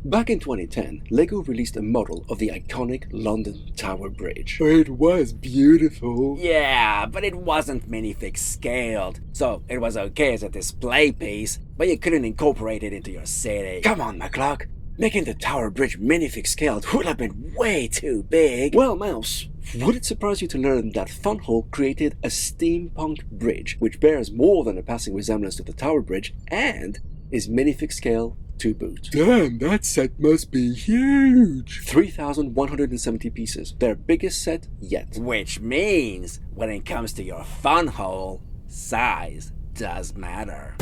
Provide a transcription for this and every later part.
Back in 2010, LEGO released a model of the iconic London Tower Bridge. It was beautiful. Yeah, but it wasn't minifig-scaled, so it was okay as a display piece, but you couldn't incorporate it into your city. Come on, McCluck. Making the Tower Bridge minifig-scaled would have been way too big. Well, Mouse, would it surprise you to learn that Funwhole created a steampunk bridge, which bears more than a passing resemblance to the Tower Bridge, and is minifig-scale to boot? Damn, that set must be huge. 3,170 pieces, their biggest set yet. Which means, when it comes to your Funwhole, size does matter.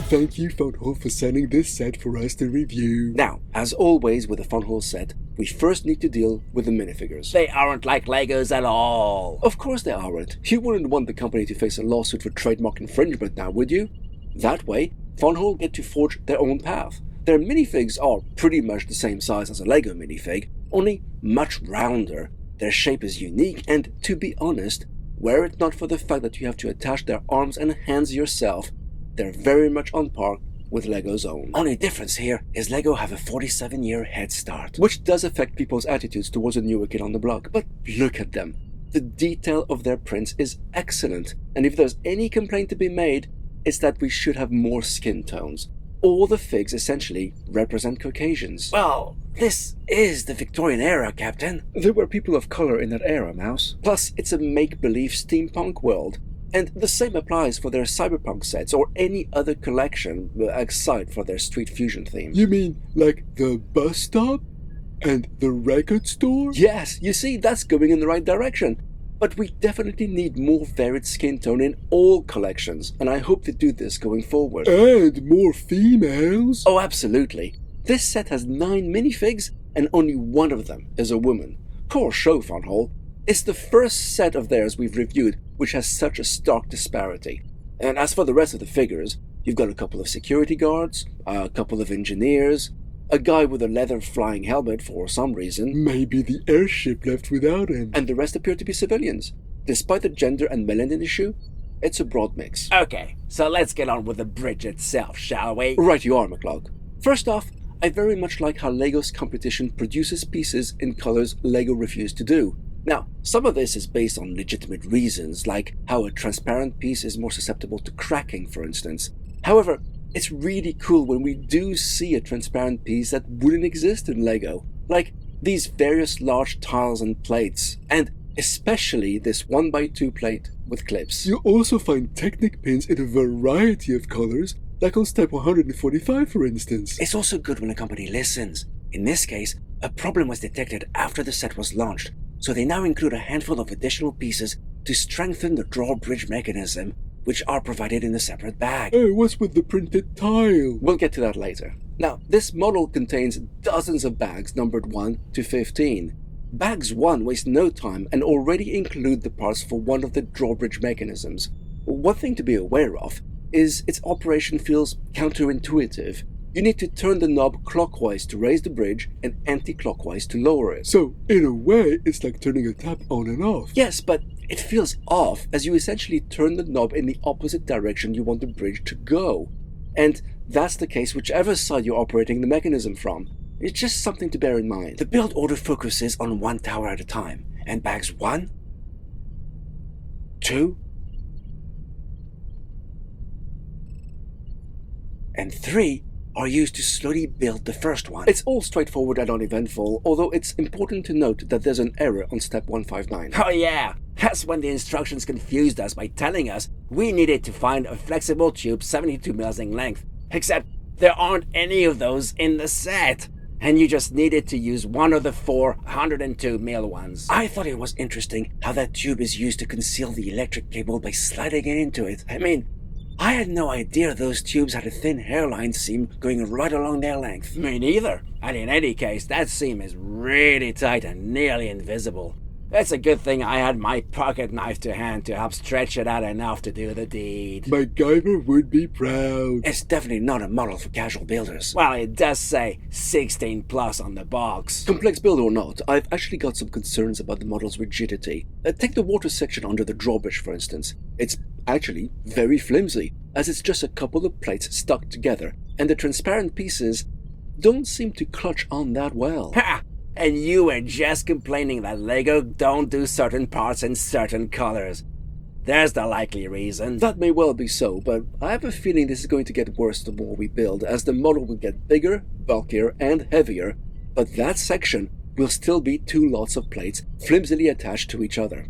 Thank you, Funwhole, for sending this set for us to review. Now, as always with a Funwhole set, we first need to deal with the minifigures. They aren't like Legos at all. Of course they aren't. You wouldn't want the company to face a lawsuit for trademark infringement now, would you? That way, Funwhole get to forge their own path. Their minifigs are pretty much the same size as a Lego minifig, only much rounder. Their shape is unique, and to be honest, were it not for the fact that you have to attach their arms and hands yourself, they're very much on par with Lego's own. Only difference here is Lego have a 47-year head start, which does affect people's attitudes towards a newer kid on the block. But look at them. The detail of their prints is excellent, and if there's any complaint to be made, it's that we should have more skin tones. All the figs essentially represent Caucasians. Well, this is the Victorian era, Captain. There were people of color in that era, Mouse. Plus, it's a make-believe steampunk world. And the same applies for their cyberpunk sets or any other collection aside for their street fusion theme. You mean like the bus stop? And the record store? Yes, you see, that's going in the right direction. But we definitely need more varied skin tone in all collections, and I hope they do this going forward. And more females? Oh, absolutely. This set has 9 minifigs, and only one of them is a woman. Poor show, Funwhole. It's the first set of theirs we've reviewed which has such a stark disparity. And as for the rest of the figures, you've got a couple of security guards, a couple of engineers, a guy with a leather flying helmet for some reason. Maybe the airship left without him. And the rest appear to be civilians. Despite the gender and melanin issue, it's a broad mix. Okay, so let's get on with the bridge itself, shall we? Right you are, McCluck. First off, I very much like how LEGO's competition produces pieces in colors LEGO refused to do. Now, some of this is based on legitimate reasons, like how a transparent piece is more susceptible to cracking, for instance. However, it's really cool when we do see a transparent piece that wouldn't exist in LEGO, like these various large tiles and plates, and especially this 1x2 plate with clips. You also find Technic pins in a variety of colors, like on step 145, for instance. It's also good when a company listens. In this case, a problem was detected after the set was launched, so they now include a handful of additional pieces to strengthen the drawbridge mechanism, which are provided in a separate bag. Oh, what's with the printed tile? We'll get to that later. Now, this model contains dozens of bags numbered 1 to 15. Bags 1 waste no time and already include the parts for one of the drawbridge mechanisms. One thing to be aware of is its operation feels counterintuitive. You need to turn the knob clockwise to raise the bridge and anti-clockwise to lower it. So, in a way, it's like turning a tap on and off. Yes, but it feels off as you essentially turn the knob in the opposite direction you want the bridge to go. And that's the case whichever side you're operating the mechanism from. It's just something to bear in mind. The build order focuses on one tower at a time, and bags 1, 2, and 3 are used to slowly build the first one. It's all straightforward and uneventful, although it's important to note that there's an error on step 159. Oh yeah, that's when the instructions confused us by telling us we needed to find a flexible tube 72 mils in length, except there aren't any of those in the set, and you just needed to use one of the 4 102 mil ones. I thought it was interesting how that tube is used to conceal the electric cable by sliding it into it. I mean, I had no idea those tubes had a thin hairline seam going right along their length. Me neither. And in any case, that seam is really tight and nearly invisible. It's a good thing I had my pocket knife to hand to help stretch it out enough to do the deed. MacGyver would be proud. It's definitely not a model for casual builders. Well, it does say 16 plus on the box. Complex build or not, I've actually got some concerns about the model's rigidity. Take the water section under the drawbridge, for instance. It's actually very flimsy, as it's just a couple of plates stuck together, and the transparent pieces don't seem to clutch on that well. Ha! And you were just complaining that Lego don't do certain parts in certain colors. There's the likely reason. That may well be so, but I have a feeling this is going to get worse the more we build, as the model will get bigger, bulkier, and heavier, but that section will still be 2 lots of plates flimsily attached to each other.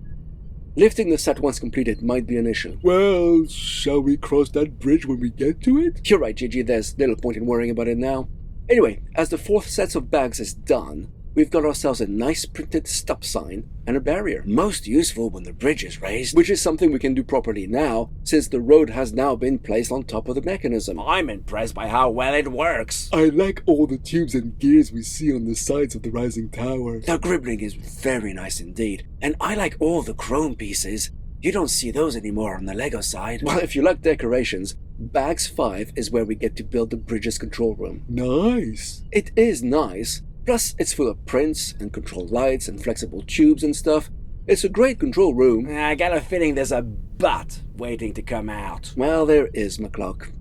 Lifting the set once completed might be an issue. Well, shall we cross that bridge when we get to it? You're right, Gigi, there's little point in worrying about it now. Anyway, as the 4th set of bags is done, we've got ourselves a nice printed stop sign and a barrier. Most useful when the bridge is raised. Which is something we can do properly now, since the road has now been placed on top of the mechanism. I'm impressed by how well it works. I like all the tubes and gears we see on the sides of the rising tower. The gribbling is very nice indeed, and I like all the chrome pieces. You don't see those anymore on the Lego side. Well, if you like decorations, Bags 5 is where we get to build the bridge's control room. Nice. It is nice. Plus, it's full of prints and control lights and flexible tubes and stuff. It's a great control room. I got a feeling there's a but waiting to come out. Well, there is, McCluck.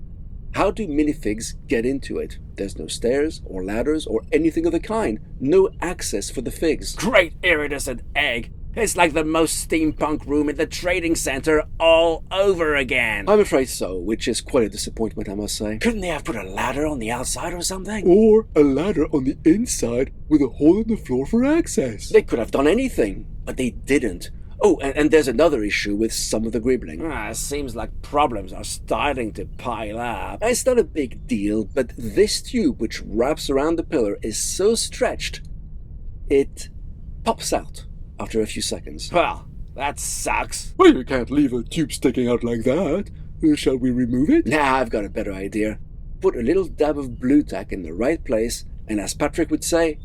How do minifigs get into it? There's no stairs or ladders or anything of the kind. No access for the figs. Great iridescent egg! It's like the most steampunk room in the trading center all over again. I'm afraid so, which is quite a disappointment, I must say. Couldn't they have put a ladder on the outside or something? Or a ladder on the inside with a hole in the floor for access. They could have done anything, but they didn't. Oh, and there's another issue with some of the gribbling. Seems like problems are starting to pile up. It's not a big deal, but this tube which wraps around the pillar is so stretched, it pops out after a few seconds. Well, that sucks. Well, you can't leave a tube sticking out like that. Shall we remove it? Nah, I've got a better idea. Put a little dab of blue tack in the right place, and as Patrick would say,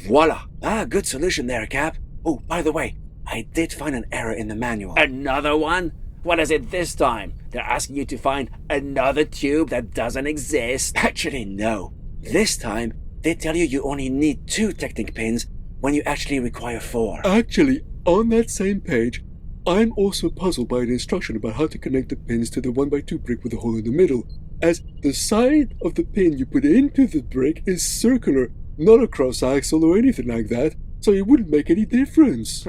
voila! Good solution there, Cap. Oh, by the way, I did find an error in the manual. Another one? What is it this time? They're asking you to find another tube that doesn't exist? Actually, no. This time, they tell you only need 2 Technic pins when you actually require 4. Actually, on that same page, I'm also puzzled by an instruction about how to connect the pins to the 1x2 brick with a hole in the middle, as the side of the pin you put into the brick is circular, not a cross axle or anything like that, so it wouldn't make any difference.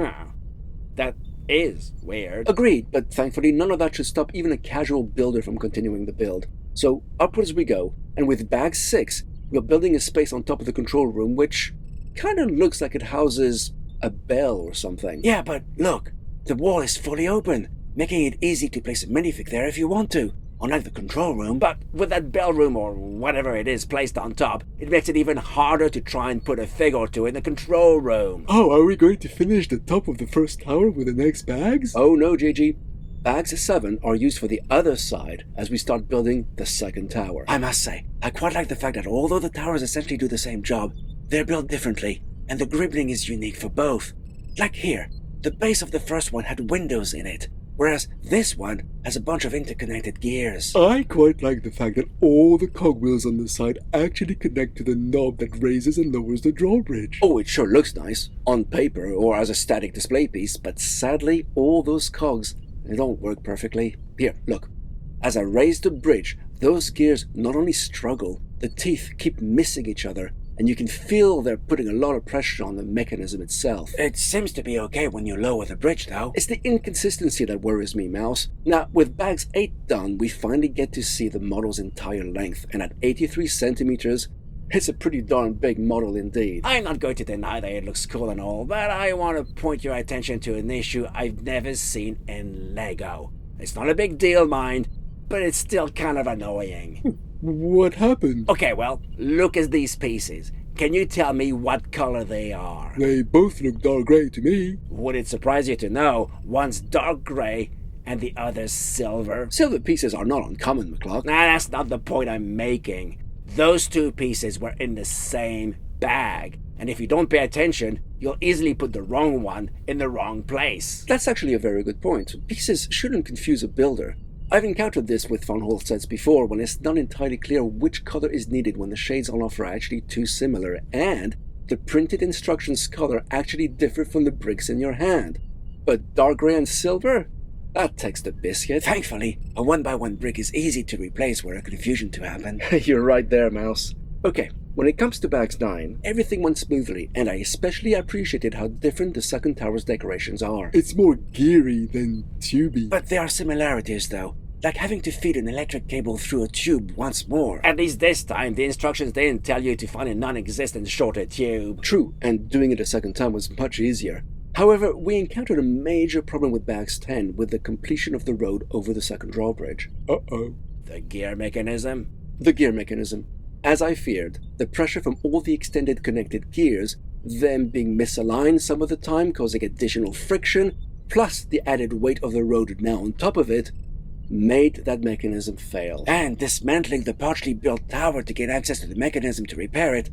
That is weird. Agreed, but thankfully none of that should stop even a casual builder from continuing the build. So upwards we go, and with bag 6, we're building a space on top of the control room which kind of looks like it houses a bell or something. Yeah, but look, the wall is fully open, making it easy to place a minifig there if you want to, unlike the control room. But with that bell room or whatever it is placed on top, it makes it even harder to try and put a fig or 2 in the control room. Oh, are we going to finish the top of the first tower with the next bags? Oh no, Gigi. Bags 7 are used for the other side as we start building the second tower. I must say, I quite like the fact that although the towers essentially do the same job, they're built differently, and the gribbling is unique for both. Like here, the base of the first one had windows in it, whereas this one has a bunch of interconnected gears. I quite like the fact that all the cogwheels on the side actually connect to the knob that raises and lowers the drawbridge. Oh, it sure looks nice, on paper or as a static display piece, but sadly all those cogs, they don't work perfectly. Here, look. As I raise the bridge, those gears not only struggle, the teeth keep missing each other, and you can feel they're putting a lot of pressure on the mechanism itself. It seems to be okay when you lower the bridge, though. It's the inconsistency that worries me, Mouse. Now, with bags 8 done, we finally get to see the model's entire length, and at 83 centimeters, it's a pretty darn big model indeed. I'm not going to deny that it looks cool and all, but I want to point your attention to an issue I've never seen in Lego. It's not a big deal, mind, but it's still kind of annoying. What happened? Okay, well, look at these pieces. Can you tell me what color they are? They both look dark gray to me. Would it surprise you to know one's dark gray and the other's silver? Silver pieces are not uncommon, McCluck. Nah, that's not the point I'm making. Those 2 pieces were in the same bag, and if you don't pay attention, you'll easily put the wrong one in the wrong place. That's actually a very good point. Pieces shouldn't confuse a builder. I've encountered this with Funwhole sets before when it's not entirely clear which color is needed when the shades on offer are actually too similar, and the printed instructions color actually differ from the bricks in your hand. But dark gray and silver? That takes the biscuit. Thankfully, a 1x1 brick is easy to replace were a confusion to happen. You're right there, Mouse. Okay, when it comes to Bags 9, everything went smoothly, and I especially appreciated how different the second tower's decorations are. It's more geary than tubey. But there are similarities, though. Like having to feed an electric cable through a tube once more. At least this time, the instructions didn't tell you to find a non-existent shorter tube. True, and doing it a second time was much easier. However, we encountered a major problem with Bags 10 with the completion of the road over the second drawbridge. Uh-oh. The gear mechanism? The gear mechanism. As I feared, the pressure from all the extended connected gears, them being misaligned some of the time causing additional friction, plus the added weight of the road now on top of it, made that mechanism fail. And dismantling the partially built tower to get access to the mechanism to repair it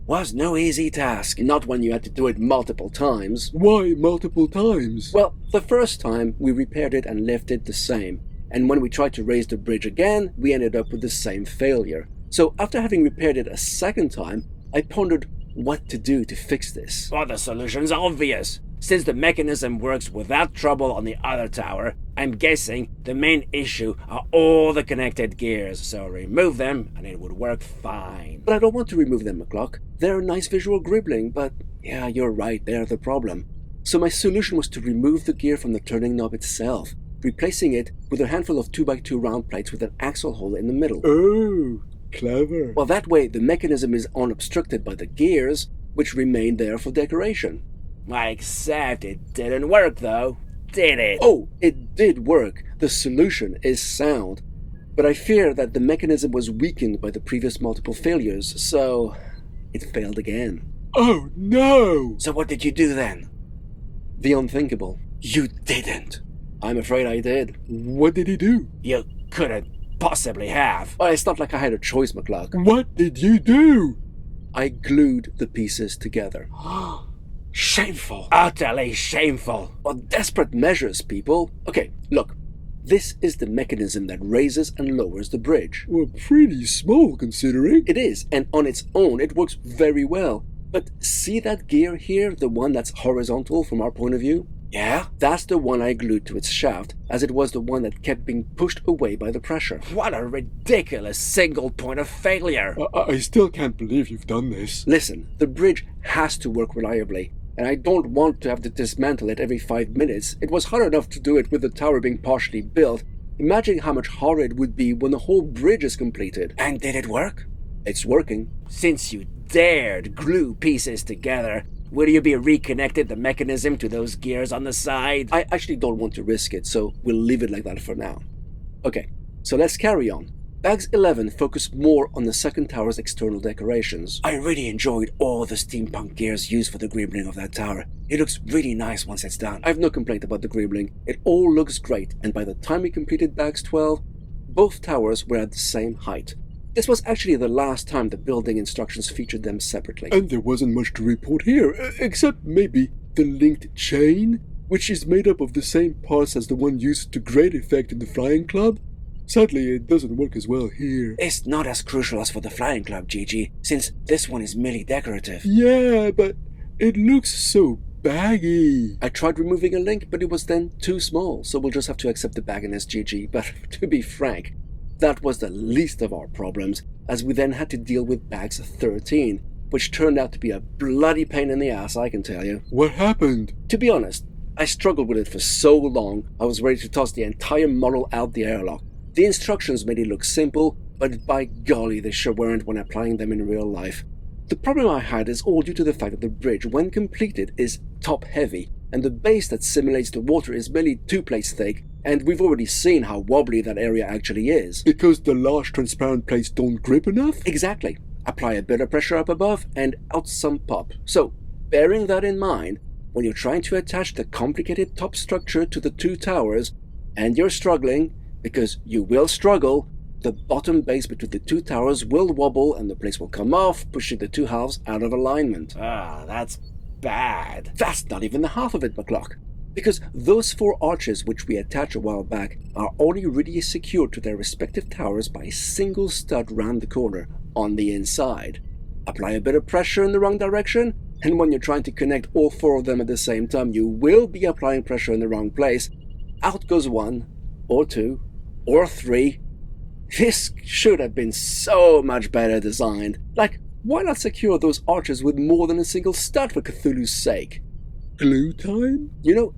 was no easy task. Not when you had to do it multiple times. Why multiple times? Well, the first time we repaired it and left it the same, and when we tried to raise the bridge again, we ended up with the same failure. So after having repaired it a second time, I pondered what to do to fix this. Well, the solution's obvious. Since the mechanism works without trouble on the other tower, I'm guessing the main issue are all the connected gears, so remove them and it would work fine. But I don't want to remove them, McCluck. They're a nice visual gribbling, but yeah, you're right, they're the problem. So my solution was to remove the gear from the turning knob itself, replacing it with a handful of 2x2 round plates with an axle hole in the middle. Oh, clever. Well, that way the mechanism is unobstructed by the gears, which remain there for decoration. Except it didn't work, though, did it? Oh, it did work. The solution is sound. But I fear that the mechanism was weakened by the previous multiple failures, so it failed again. Oh, no! So what did you do then? The unthinkable. You didn't. I'm afraid I did. What did he do? You couldn't possibly have. Well, it's not like I had a choice, McCluck. What did you do? I glued the pieces together. Shameful. Utterly shameful. Well, desperate measures, people. Okay, look. This is the mechanism that raises and lowers the bridge. Well, pretty small considering. It is, and on its own it works very well. But see that gear here, the one that's horizontal from our point of view? Yeah? That's the one I glued to its shaft, as it was the one that kept being pushed away by the pressure. What a ridiculous single point of failure. I still can't believe you've done this. Listen, the bridge has to work reliably, and I don't want to have to dismantle it every 5 minutes. It was hard enough to do it with the tower being partially built. Imagine how much harder it would be when the whole bridge is completed. And did it work? It's working. Since you dared glue pieces together, will you be reconnected the mechanism to those gears on the side? I actually don't want to risk it, so we'll leave it like that for now. Okay, so let's carry on. Bags 11 focused more on the second tower's external decorations. I really enjoyed all the steampunk gears used for the gribbling of that tower. It looks really nice once it's done. I have no complaint about the gribbling. It all looks great, and by the time we completed Bags 12, both towers were at the same height. This was actually the last time the building instructions featured them separately. And there wasn't much to report here, except maybe the linked chain, which is made up of the same parts as the one used to great effect in the Flying Club. Sadly, it doesn't work as well here. It's not as crucial as for the Flying Club, Gigi, since this one is merely decorative. Yeah, but it looks so baggy. I tried removing a link, but it was then too small, so we'll just have to accept the bagginess, GG. But to be frank, that was the least of our problems, as we then had to deal with Bags 13, which turned out to be a bloody pain in the ass, I can tell you. What happened? To be honest, I struggled with it for so long, I was ready to toss the entire model out the airlock. The instructions made it look simple, but by golly, they sure weren't when applying them in real life. The problem I had is all due to the fact that the bridge, when completed, is top-heavy, and the base that simulates the water is merely 2 plates thick, and we've already seen how wobbly that area actually is. Because the large transparent plates don't grip enough? Exactly. Apply a bit of pressure up above, and out some pop. So, bearing that in mind, when you're trying to attach the complicated top structure to the 2 towers, and you're struggling, because you will struggle, the bottom base between the 2 towers will wobble and the plates will come off, pushing the 2 halves out of alignment. That's bad. That's not even the half of it, McCluck. Because those 4 arches which we attached a while back are already secured to their respective towers by a single stud round the corner on the inside. Apply a bit of pressure in the wrong direction, and when you're trying to connect all 4 of them at the same time, you will be applying pressure in the wrong place, out goes one, or two, or three. This should have been so much better designed. Like, why not secure those arches with more than a single stud for Cthulhu's sake? Glue time? You know,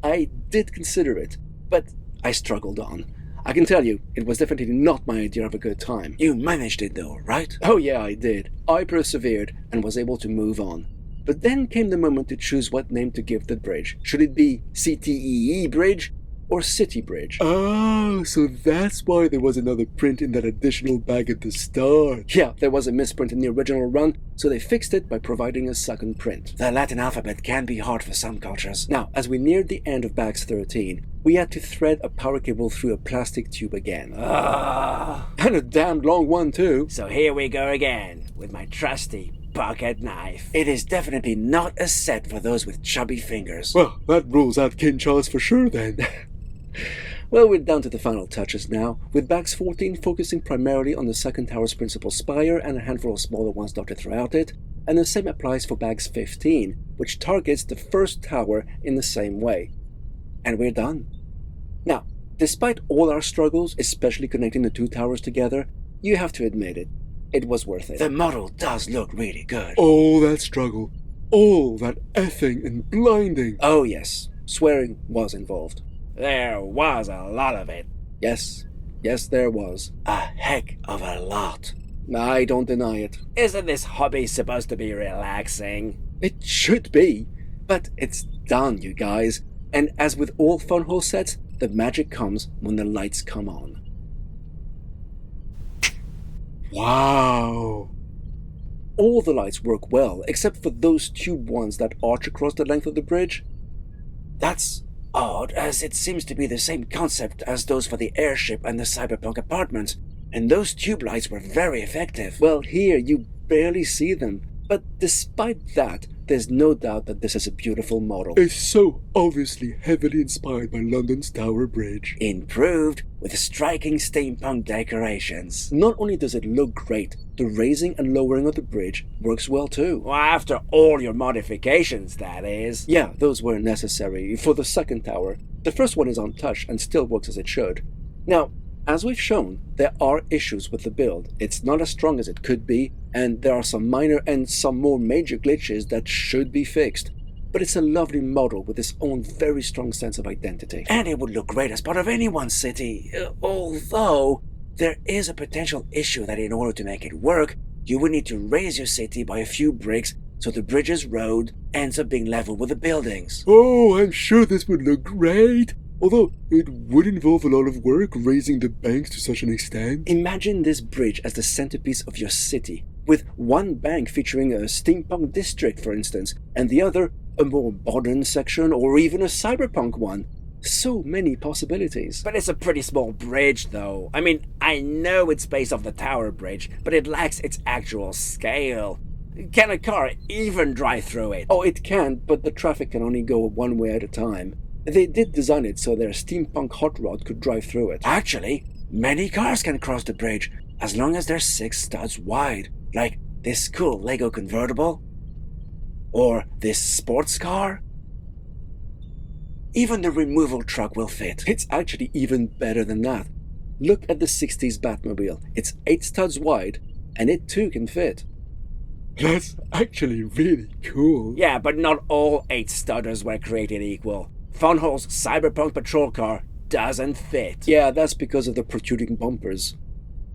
I did consider it, but I struggled on. I can tell you, it was definitely not my idea of a good time. You managed it though, right? Oh yeah, I did. I persevered and was able to move on. But then came the moment to choose what name to give the bridge. Should it be CTEE Bridge or City Bridge? Oh, so that's why there was another print in that additional bag at the start. Yeah, there was a misprint in the original run, so they fixed it by providing a second print. The Latin alphabet can be hard for some cultures. Now, as we neared the end of Bags 13, we had to thread a power cable through a plastic tube again. And a damn long one too. So here we go again, with my trusty pocket knife. It is definitely not a set for those with chubby fingers. Well, that rules out King Charles for sure then. Well, we're down to the final touches now, with Bags 14 focusing primarily on the second tower's principal spire and a handful of smaller ones dotted throughout it, and the same applies for Bags 15, which targets the first tower in the same way. And we're done. Now, despite all our struggles, especially connecting the two towers together, you have to admit it. It was worth it. The model does look really good. All that struggle, all that effing and blinding. Oh yes, swearing was involved. There was a lot of it. Yes, there was. A heck of a lot. I don't deny it. Isn't this hobby supposed to be relaxing? It should be, but it's done, you guys. And as with all Funwhole sets, the magic comes when the lights come on. Wow. All the lights work well, except for those tube ones that arch across the length of the bridge. That's odd, as it seems to be the same concept as those for the airship and the cyberpunk apartments, and those tube lights were very effective. Well, here you barely see them, but despite that, there's no doubt that this is a beautiful model. It's so obviously heavily inspired by London's Tower Bridge. Improved with striking steampunk decorations. Not only does it look great, the raising and lowering of the bridge works well too. Well, after all your modifications, that is. Yeah, those were necessary for the second tower. The first one is untouched and still works as it should. Now, as we've shown, there are issues with the build. It's not as strong as it could be, and there are some minor and some more major glitches that should be fixed. But it's a lovely model with its own very strong sense of identity. And it would look great as part of anyone's city, although there is a potential issue that in order to make it work, you would need to raise your city by a few bricks so the bridge's road ends up being level with the buildings. Oh, I'm sure this would look great. Although it would involve a lot of work raising the banks to such an extent. Imagine this bridge as the centerpiece of your city, with one bank featuring a steampunk district, for instance, and the other a more modern section or even a cyberpunk one. So many possibilities. But it's a pretty small bridge, though. I mean, I know it's based off the Tower Bridge, but it lacks its actual scale. Can a car even drive through it? Oh, it can, but the traffic can only go one way at a time. They did design it so their steampunk hot rod could drive through it. Actually, many cars can cross the bridge, as long as they're 6 studs wide, like this cool Lego convertible, or this sports car. Even the removal truck will fit. It's actually even better than that. Look at the 60s Batmobile. It's 8 studs wide, and it too can fit. That's actually really cool. Yeah, but not all 8 studders were created equal. Funwhole's cyberpunk patrol car doesn't fit. Yeah, that's because of the protruding bumpers.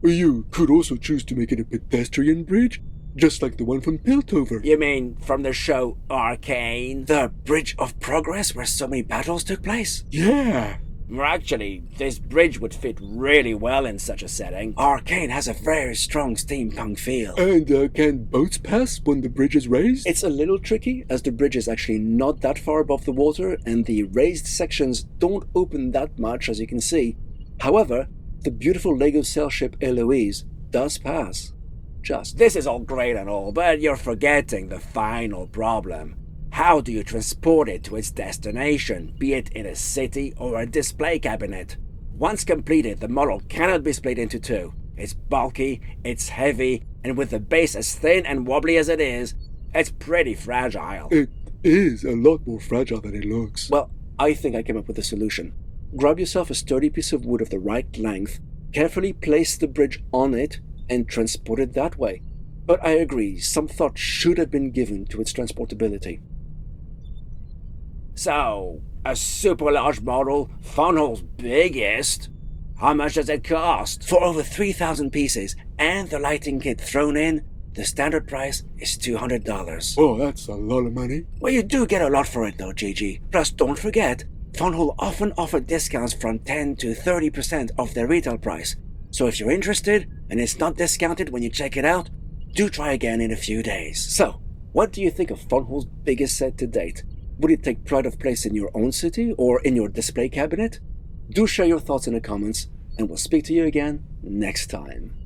You could also choose to make it a pedestrian bridge, just like the one from Piltover. You mean from the show Arcane? The Bridge of Progress where so many battles took place? Yeah. Actually, this bridge would fit really well in such a setting. Arcane has a very strong steampunk feel. And can boats pass when the bridge is raised? It's a little tricky, as the bridge is actually not that far above the water, and the raised sections don't open that much, as you can see. However, the beautiful Lego sail ship Eloise does pass. This is all great and all, but you're forgetting the final problem. How do you transport it to its destination, be it in a city or a display cabinet? Once completed, the model cannot be split into 2. It's bulky, it's heavy, and with the base as thin and wobbly as it is, it's pretty fragile. It is a lot more fragile than it looks. Well, I think I came up with a solution. grab yourself a sturdy piece of wood of the right length, carefully place the bridge on it, and transport it that way. But I agree, some thought should have been given to its transportability. So, a super large model, Funwhole's biggest? How much does it cost? For over 3,000 pieces and the lighting kit thrown in, the standard price is $200. Oh, that's a lot of money. Well, you do get a lot for it though, GG. Plus, don't forget, Funwhole often offer discounts from 10 to 30% off their retail price. So if you're interested, and it's not discounted when you check it out, do try again in a few days. So, what do you think of Funwhole's biggest set to date? Would it take pride of place in your own city or in your display cabinet? Do share your thoughts in the comments, and we'll speak to you again next time.